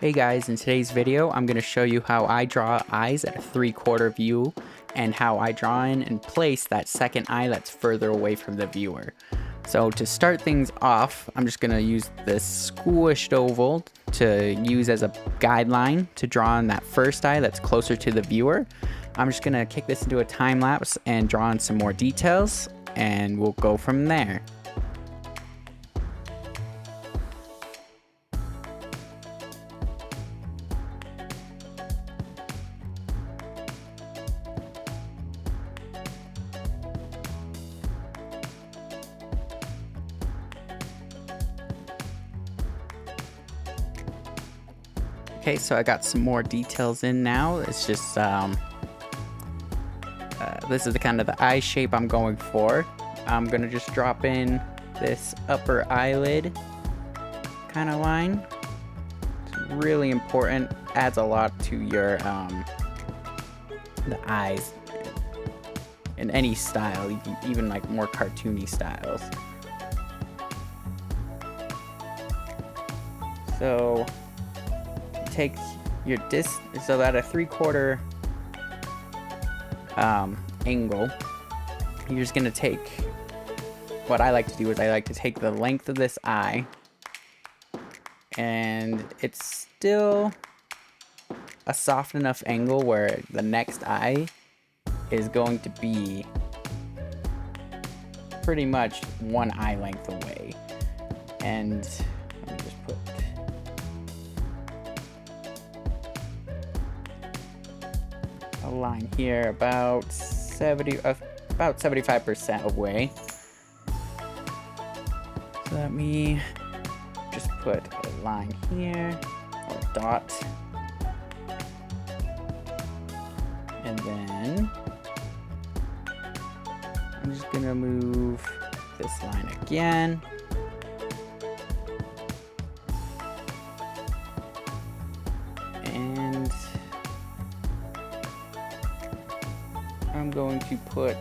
Hey guys, in today's video I'm going to show you how I draw eyes at a 3/4 view and how I draw in and place that second eye that's further away from the viewer. So to start things off, I'm just going to use this squished oval to use as a guideline to draw in that first eye that's closer to the viewer. I'm just going to kick this into a time lapse and draw in some more details, and we'll go from there. Okay, so I got some more details in now. It's just, this is the kind of the eye shape I'm going for. I'm gonna just drop in this upper eyelid kind of line. It's really important, adds a lot to your, the eyes in any style, even like more cartoony styles. So take your so at a 3/4 angle, you're just gonna take, what I like to do is I like to take the length of this eye, and it's still a soft enough angle where the next eye is going to be pretty much one eye length away. And let me just put a line here about 75% away. So let me just put a line here, or a dot, and then I'm just gonna move this line again. And I'm going to put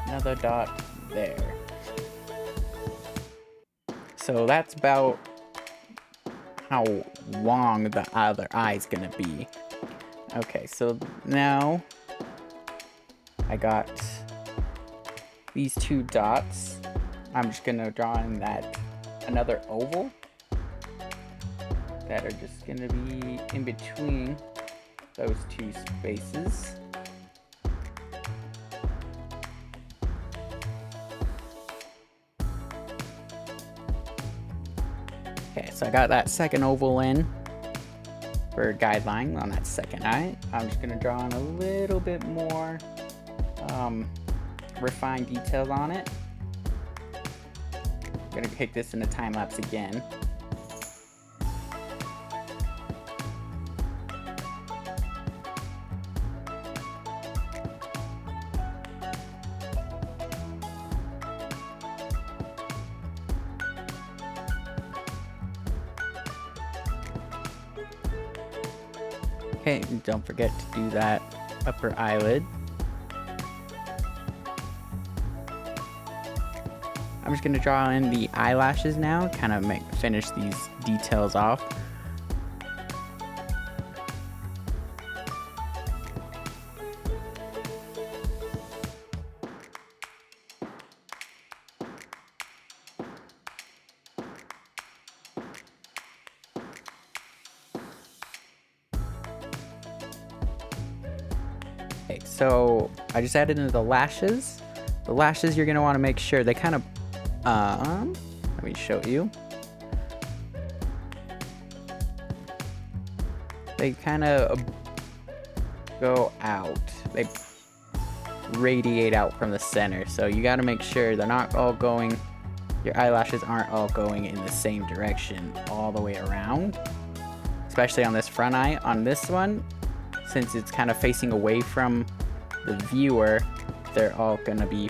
another dot there. So that's about how long the other eye is gonna be. Okay, so now I got these two dots. I'm just gonna draw in that another oval that are just gonna be in between those two spaces. Okay, so I got that second oval in for a guideline on that second eye. I'm just gonna draw in a little bit more refined details on it. I'm gonna kick this in a time lapse again. Okay, don't forget to do that upper eyelid. I'm just going to draw in the eyelashes now, kind of finish these details off. Okay, so I just added in the lashes. The lashes, you're going to want to make sure they kind of, let me show you. They kind of go out. They radiate out from the center. So you got to make sure they're not all going, your eyelashes aren't all going in the same direction all the way around. Especially on this front eye. On this one, since it's kind of facing away from the viewer, they're all gonna be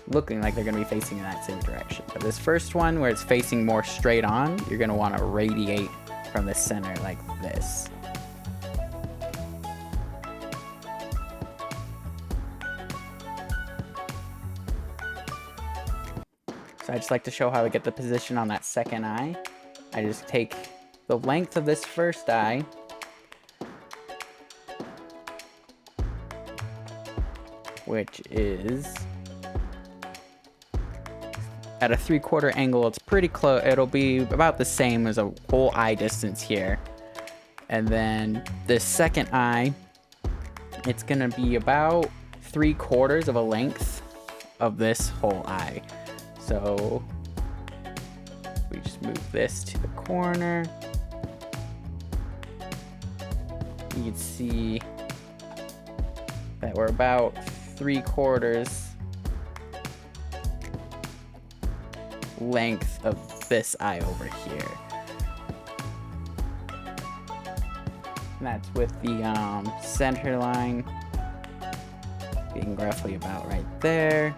looking like they're gonna be facing in that same direction. But this first one, where it's facing more straight on, you're gonna want to radiate from the center like this. So I just like to show how I get the position on that second eye. I just take the length of this first eye, which is at a 3/4 angle. It's pretty close. It'll be about the same as a whole eye distance here. And then this second eye, it's gonna be about 3/4 of a length of this whole eye. So we just move this to the corner. You can see that we're about 3/4 length of this eye over here. And that's with the center line being roughly about right there.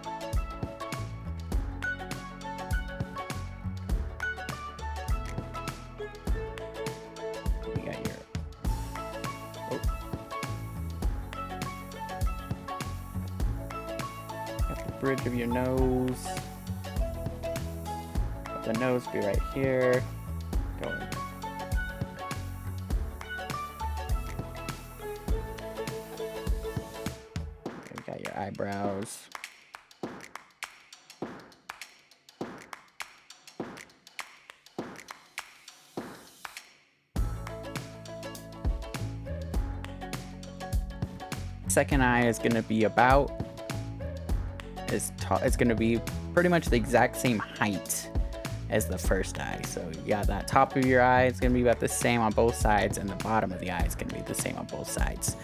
You got your got the bridge of your nose. Let the nose be right here. Going. You got your eyebrows. Second eye is going to be about as tall. It's going to be pretty much the exact same height as the first eye. So you got that top of your eye is going to be about the same on both sides, and the bottom of the eye is going to be the same on both sides.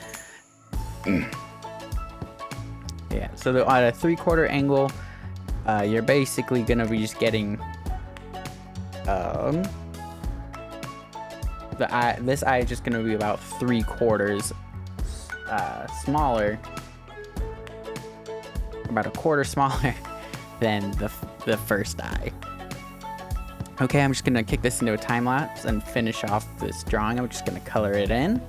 Yeah, so at a 3/4 angle, you're basically going to be just getting the eye. This eye is just going to be about 3/4 smaller, about a quarter smaller than the first eye. Okay, I'm just gonna kick this into a time lapse and finish off this drawing. I'm just gonna color it in.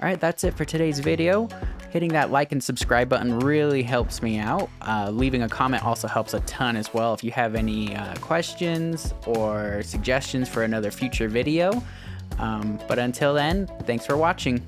Alright, that's it for today's video. Hitting that like and subscribe button really helps me out. Leaving a comment also helps a ton as well if you have any questions or suggestions for another future video. But until then, thanks for watching.